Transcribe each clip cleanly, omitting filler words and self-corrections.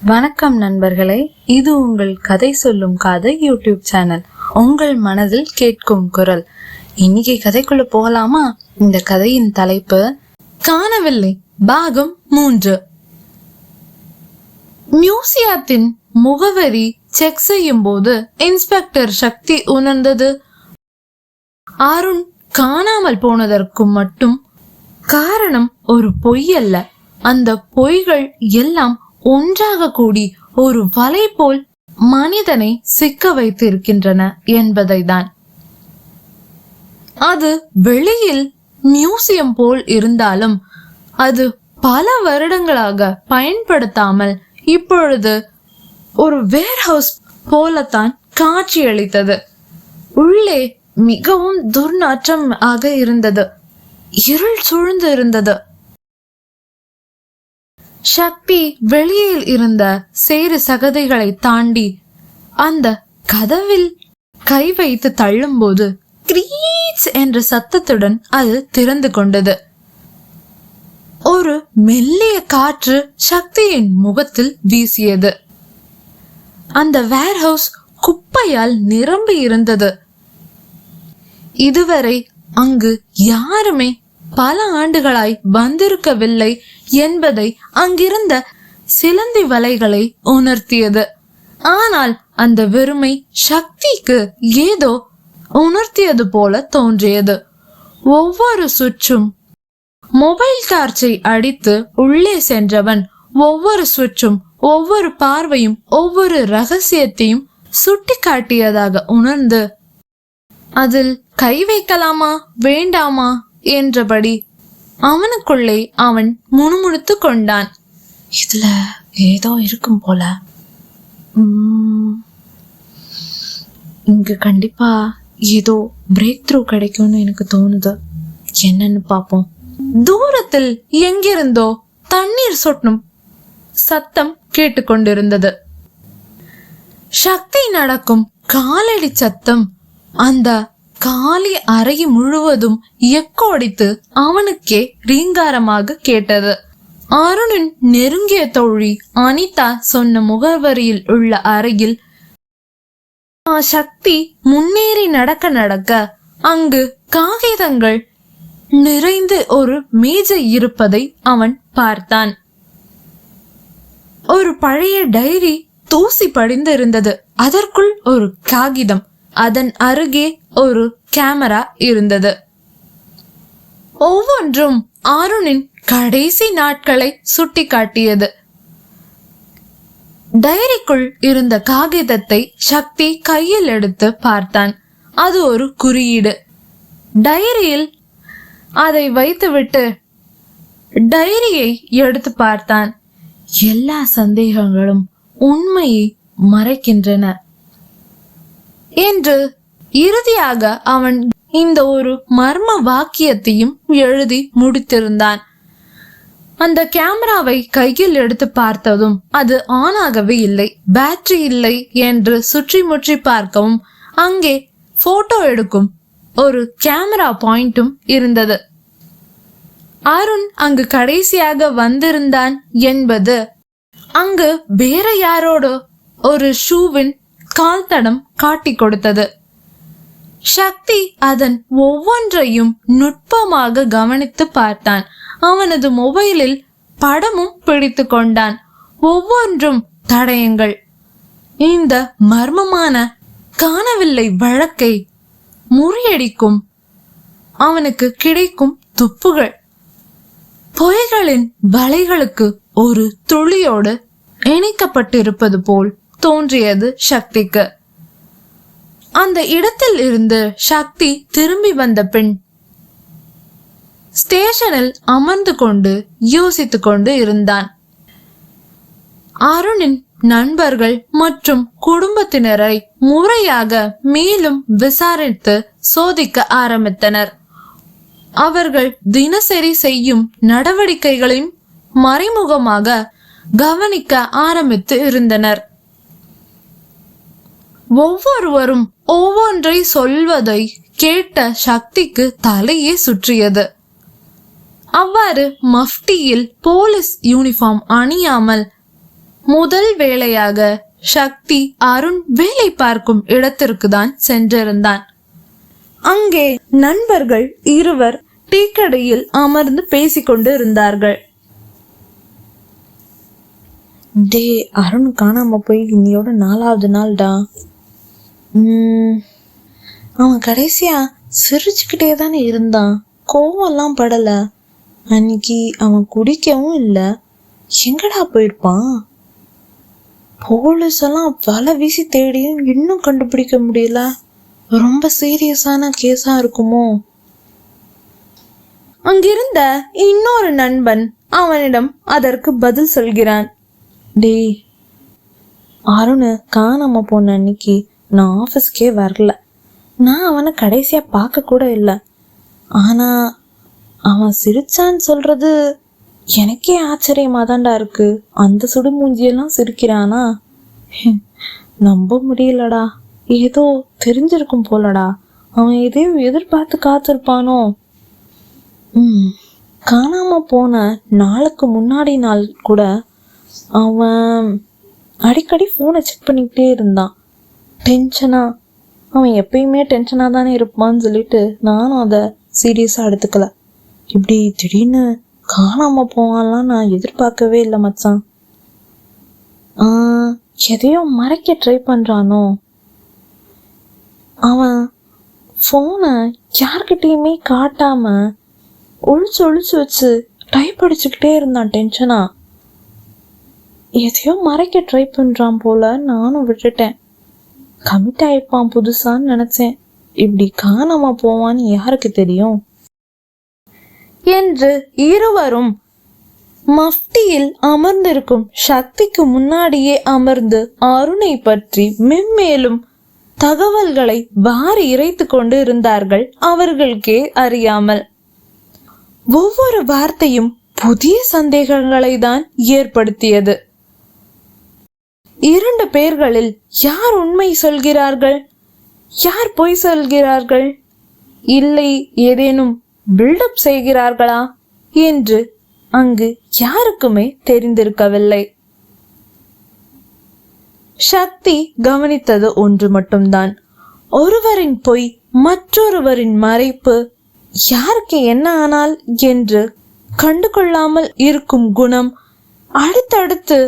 வணக்கம் நண்பர்களே, இது உங்கள் கதை சொல்லும் கதை யூடியூப் சேனல். உங்கள் மனதில் கேட்கும் குரல். இன்னைக்கு கதைக்குள்ள போகலாமா? இந்த கதையின் தலைப்பு காணவில்லை பாகம் 3. மியூசியத்தின் முகவரி செக் செய்யும் போது இன்ஸ்பெக்டர் சக்தி உணர்ந்தது, அருண் காணாமல் போனதற்கு மட்டும் காரணம் ஒரு பொய் அல்ல. அந்த பொய்கள் எல்லாம் ஒன்றாக கூடி ஒரு வலை போல் மனிதனை சிக்க வைத்திருக்கின்றன என்பதை தான். அது வெளியில் மியூசியம் போல் இருந்தாலும் அது பல வருடங்களாக பயன்படுத்தாமல் இப்பொழுது ஒரு வேர்ஹவுஸ் போலத்தான் காட்சியளித்தது. உள்ளே மிகவும் துர்நாற்றம் ஆக இருந்தது. இருள் சூழ்ந்து இருந்தது. சக்தி வெளியில் இருந்த சேறு சகதிகளை தாண்டி அந்த கதவில் கை வைத்து தள்ளும் போது கிரீச் என்ற சத்தத்துடன் அது திறந்து கொண்டது. ஒரு மெல்லிய காற்று சக்தியின் முகத்தில் வீசியது. அந்த வேர்ஹவுஸ் குப்பையால் நிரம்பி இருந்தது. இதுவரை அங்கு யாருமே பல ஆண்டுகளாய் வந்திருக்கவில்லை என்பதை அங்கிருந்த சிலந்தி வலைகளை உணர்த்தியது. ஆனால் அந்த வெறுமை சக்திக்கு ஏதோ உணர்த்தியது போல தோன்றியது. ஒவ்வொரு சுற்றும் மொபைல் டார்ச்சை அடித்து உள்ளே சென்றவன் ஒவ்வொரு சுற்றும் ஒவ்வொரு பார்வையும் ஒவ்வொரு ரகசியத்தையும் சுட்டி காட்டியதாக உணர்ந்து அதில் கை வைக்கலாமா வேண்டாமா என்றபடி அவனுக்குள்ளே அவன் முணுமுணுத்து கொண்டான். இதுல ஏதோ இருக்கும் போல. இங்க கண்டிப்பா ஏதோ பிரேக் த்ரூ கிடைக்கும்னு எனக்கு தோணுது. என்னன்னு பாப்போம். தூரத்தில் எங்கிருந்தோ தண்ணீர் சொட்டும் சத்தம் கேட்டுக்கொண்டிருந்தது. சக்தி நடக்கும் காலடி சத்தம் அந்த காலி அறை முழுவதும் எக்கோடித்து அவனுக்கே ரீங்காரமாக கேட்டது. அருணின் நெருங்கிய தோழி அனிதா சொன்ன முகவரியில் உள்ள அறையில் சக்தி முன்னேறி நடக்க நடக்க அங்கு காகிதங்கள் நிறைந்து ஒரு மேஜை இருப்பதை அவன் பார்த்தான். ஒரு பழைய டைரி தூசி படிந்து இருந்தது. அதற்குள் ஒரு காகிதம், அதன் அருகே ஒரு கேமரா இருந்தது. ஒவ்வொன்றும் அருணின் கடைசி நாட்களை சுட்டி காட்டியது. டைரிக்குள் இருந்த காகிதத்தை சக்தி கையில் எடுத்து பார்த்தான். அது ஒரு குறியீடு. டைரியில் அதை வைத்துவிட்டு டைரியை எடுத்து பார்த்தான். எல்லா சந்தேகங்களும் உண்மையை மறைக்கின்றன என்று இறுதியாக அவன் இந்த ஒரு மர்ம வாக்கியத்தையும் எழுதி முடித்திருந்தான். அந்த கேமராவை கையில் எடுத்து பார்த்ததும் அது ஆன் ஆகவே இல்லை. பேட்டரி இல்லை என்று சுற்றி முற்றி பார்க்கவும் அங்கே போட்டோ எடுக்கும் ஒரு கேமரா பாயிண்டும் இருந்தது. அருண் அங்கு கடைசியாக வந்திருந்தான் என்பது அங்கு வேற யாரோட ஒரு ஷூவின் கால் தடம் காட்டி கொடுத்தது. சக்தி அதன் ஒவ்வொன்றையும் நுட்பமாக கவனித்து பார்த்தான். அவனது மொபைலில் படமும் பிடித்து கொண்டான். ஒவ்வொன்றும் தடயங்கள். இந்த மர்மமான காணவில்லை வழக்கை முறியடிக்கும் அவனுக்கு கிடைக்கும் துப்புகள். பொய்களின் வலைகளுக்கு ஒரு துளியோடு இணைக்கப்பட்டிருப்பது போல் தோன்றியது சக்திக்கு. அந்த இடத்தில் இருந்து சக்தி திரும்பி வந்த பின் ஸ்டேஷனில் அமர்ந்து கொண்டு யோசித்துக் கொண்டு இருந்தான். அருணின் நண்பர்கள் மற்றும் குடும்பத்தினரை முறையாக மேலும் விசாரித்து சோதிக்க ஆரம்பித்தனர். அவர்கள் தினசரி செய்யும் நடவடிக்கைகளையும் மறைமுகமாக கவனிக்க ஆரம்பித்து இருந்தனர். ஒவ்வொருவரும் ஒவ்வொன்றை சொல்வதை கேட்ட சக்திக்கு தலையே சுற்றியது. அவ்வாறு மஃப்டியில் போலீஸ் யூனிஃபார்ம் அணியாமல் முதல் வேளையாக சக்தி அருண் வேலை பார்க்கும் இடத்திற்கு தான் சென்றிருந்தான். அங்கே நண்பர்கள் இருவர் டீ கடையில் அமர்ந்து பேசிக்கொண்டு இருந்தார்கள். டே, அருண் காணாம போய் இன்னையோட 4வது நாள்டா. அவன் கடைசியா சிரிச்சுக்கிட்டே தானே இருந்தான், கோவம்லாம் படல. அன்னைக்கு அவன் குடிக்கவும் இல்லை. எங்கடா போயிருப்பான்? போலீஸ் எல்லாம் வலை வீசி தேடியும் இன்னும் கண்டுபிடிக்க முடியல. ரொம்ப சீரியஸான கேஸா இருக்குமோ? அங்கிருந்த இன்னொரு நண்பன் அவனிடம் அதற்கு பதில் சொல்கிறான். டே, அருண் காணாம போன அன்னைக்கு நான் ஆஃபீஸ்க்கே வரல. நான் அவனை கடைசியா பார்க்க கூட இல்லை. ஆனா அவன் சிரிச்சான்னு சொல்றது எனக்கே ஆச்சரியமா தான்டா இருக்கு. அந்த சுடுமூஞ்சியெல்லாம் சிரிக்கிறானா? நம்ப முடியலடா. ஏதோ தெரிஞ்சிருக்கும் போலடா. அவன் எதையோ எதிர்பார்த்து காத்திருப்பானோ? காணாம போன நாளுக்கு முன்னாடி நாள் கூட அவன் அடிக்கடி ஃபோனை செக் பண்ணிக்கிட்டே இருந்தான். டென்ஷனா. அவன் எப்பயுமே டென்ஷனாக தானே இருப்பான்னு சொல்லிட்டு நானும் அதை சீரியஸாக எடுத்துக்கல. இப்படி திடீர்னு காணாம போவான்லாம் நான் எதிர்பார்க்கவே இல்லை மச்சான். எதையோ மறைக்க ட்ரை பண்றானோ? அவன் ஃபோனை யார்கிட்டயுமே காட்டாம ஒழிச்சு ஒழிச்சு வச்சு டைப் அடிச்சுக்கிட்டே இருந்தான் டென்ஷனா. எதையோ மறைக்க ட்ரை பண்றான் போல. நானும் விட்டுட்டேன். கமிட் ஆயிருப்பான் புதுசான்னு நினைச்சேன். இப்படி காணாம போவான்னு யாருக்கு தெரியும் என்று இருவரும் மஃப்டியில் அமர்ந்திருக்கும் சக்திக்கு முன்னாடியே அமர்ந்து அருணை பற்றி மென்மேலும் தகவல்களை வாரி இறைத்து கொண்டு இருந்தார்கள். அவர்களுக்கே அறியாமல் ஒவ்வொரு வார்த்தையும் புதிய சந்தேகங்களை தான் ஏற்படுத்தியது. 2 பேர்களில் யார் உண்மை சொல்கிறார்கள், யார் பொய் சொல்கிறார்கள், இல்லை ஏதேனும் பில்டப் செய்கிறார்களா என்று அங்கு யாருக்குமே தெரிந்திருக்கவில்லை. சக்தி கவனித்தது ஒன்று மட்டும்தான். ஒருவரின் பொய், மற்றொருவரின் மறைப்பு, யாருக்கு என்ன ஆனால் என்று கண்டுகொள்ளாமல் இருக்கும் குணம், அடுத்தடுத்து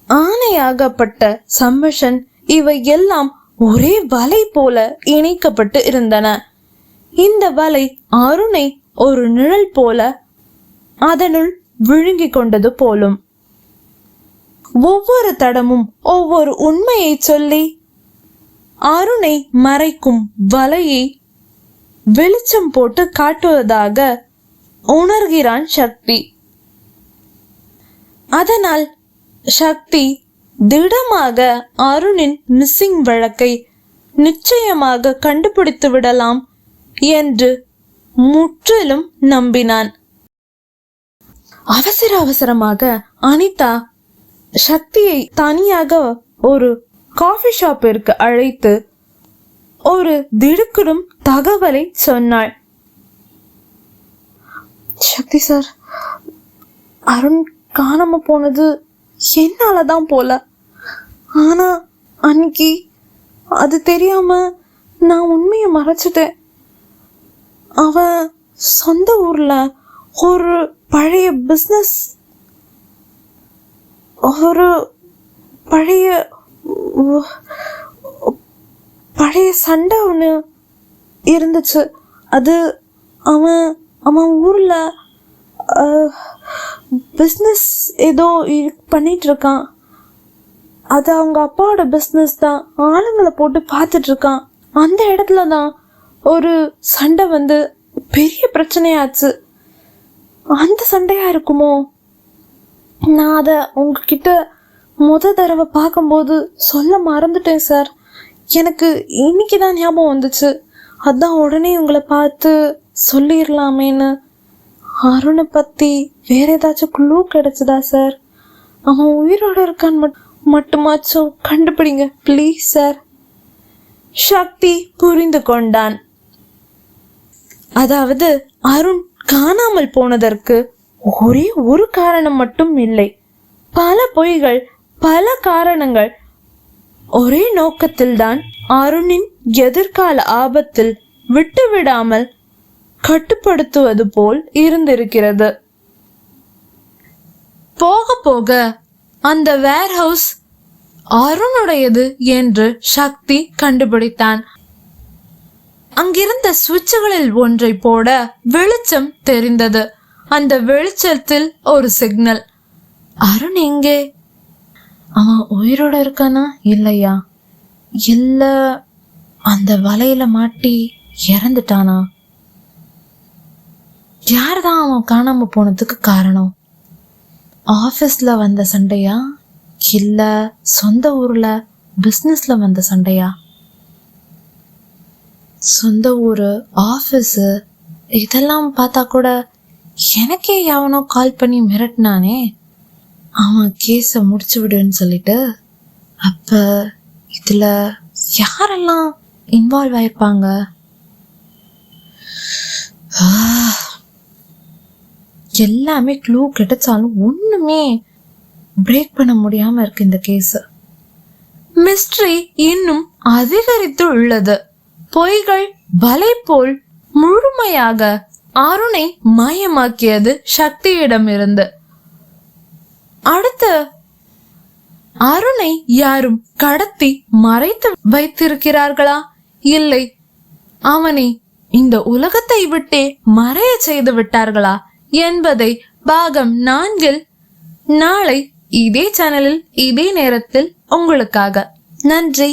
ஆணையாகப்பட்ட சம்பஷன், இவை எல்லாம் ஒரே வலை போல இணைக்கப்பட்டு இருந்தன. இந்த வலை அருணை ஒரு நிழல் போல அதனுள் விழுங்கி கொண்டது போலும். ஒவ்வொரு தடமும் ஒவ்வொரு உண்மையை சொல்லி அருணை மறைக்கும் வலையை வெளிச்சம் போட்டு காட்டுவதாக உணர்கிறான் சக்தி. அதனால் சக்தி திடமாக அருணின் மிஸ்ஸிங் வழக்கை நிச்சயமாக கண்டுபிடித்து விடலாம் என்று முற்றிலும் நம்பினான். அவசர அவசரமாக அனிதா சக்தியை தனியாக ஒரு காஃபி ஷாப்பிற்கு அழைத்து ஒரு திடுக்கிடும் தகவலை சொன்னாள். சக்தி சார், அருண் காணாம போனது என்னாலதான் போல. ஆனா அன்னைக்கு அது தெரியாம நான் உண்மையை மறைச்சிட்டேன். அவன் சொந்த ஊர்ல ஒரு பழைய பிஸ்னஸ், ஒரு பழைய சண்டை ஒன்று இருந்துச்சு. அது அவன் அவன் ஊர்ல பிஸ்னஸ் ஏதோ பண்ணிட்டு இருக்கான். அது அவங்க அப்பாவோட பிஸ்னஸ் தான். ஆளுங்களை போட்டு பார்த்துட்டு இருக்கான். அந்த இடத்துல தான் ஒரு சண்டை வந்து பெரிய பிரச்சனையாச்சு. அந்த சண்டையா இருக்குமோ? நான் அதை உங்ககிட்ட தடவை பார்க்கும்போது சொல்ல மறந்துட்டேன் சார். எனக்கு இன்னைக்கு தான் ஞாபகம் வந்துச்சு. அதான் உடனே உங்களை பார்த்து சொல்லிடலாமேன்னு. அருணை பத்தி வேற ஏதாச்சும் க்ளூ கிடைச்சதா சார்? அவன் உயிரோட இருக்கான்னு மட்டுமாச்சும் கண்டுபிடிங்க ப்ளீஸ் சார். சக்தி புரிந்து கொண்டான். அதாவது அருண் காணாமல் போனதற்கு ஒரே ஒரு காரணம் மட்டும் இல்லை, பல பொய்கள் பல காரணங்கள் ஒரே நோக்கத்தில்தான் அருணின் எதிர்கால ஆபத்தில் விட்டுவிடாமல் கட்டுப்படுத்துவது போல் இருந்திருக்கிறது. போக போக அந்த வேர்ஹவுஸ் அருணுடையது என்று சக்தி கண்டுபிடித்தான். அங்கிருந்த சுவிட்சுகளில் ஒன்றை போட வெளிச்சம் தெரிந்தது. அந்த வெளிச்சத்தில் ஒரு சிக்னல். அருண் எங்கே? அவன் உயிரோட இருக்கானா இல்லையா? இல்ல அந்த வலையில மாட்டி இறந்துட்டானா? யார்தான் அவன் காணாம போனதுக்கு காரணம்? ஆபீஸ்ல வந்த சண்டையா இல்ல சொந்த ஊர்ல பிசினஸ்ல வந்த சண்டையா? சொந்த ஊரு, ஆபீஸ் இதெல்லாம் பார்த்தா கூட எனக்கே எவனோ கால் பண்ணி மிரட்டினானே, அவன் கேஸ முடிச்சு விடுன்னு சொல்லிட்டு. அப்ப இதுல யாரெல்லாம் இன்வால்வ் ஆயிருப்பாங்க? எல்லாமே க்ளூ கிடைச்சாலும் ஒண்ணுமே பிரேக் பண்ண முடியாம இருக்கு இந்த கேஸ். மிஸ்ட்ரி இன்னும் அதிகரித்து உள்ளது. பொய்கள் வலை போல் முழுமையாக அருணை மயமாக்கியது சக்தியிடமிருந்து. அடுத்து அருணை யாரும் கடத்தி மறைத்து வைத்திருக்கிறார்களா? இல்லை, அவனை இந்த உலகத்தை விட்டே மறைய செய்து விட்டார்களா என்பதை பாகம் 4 நாளை இதே சேனலில் இதே நேரத்தில் உங்களுக்காக. நன்றி.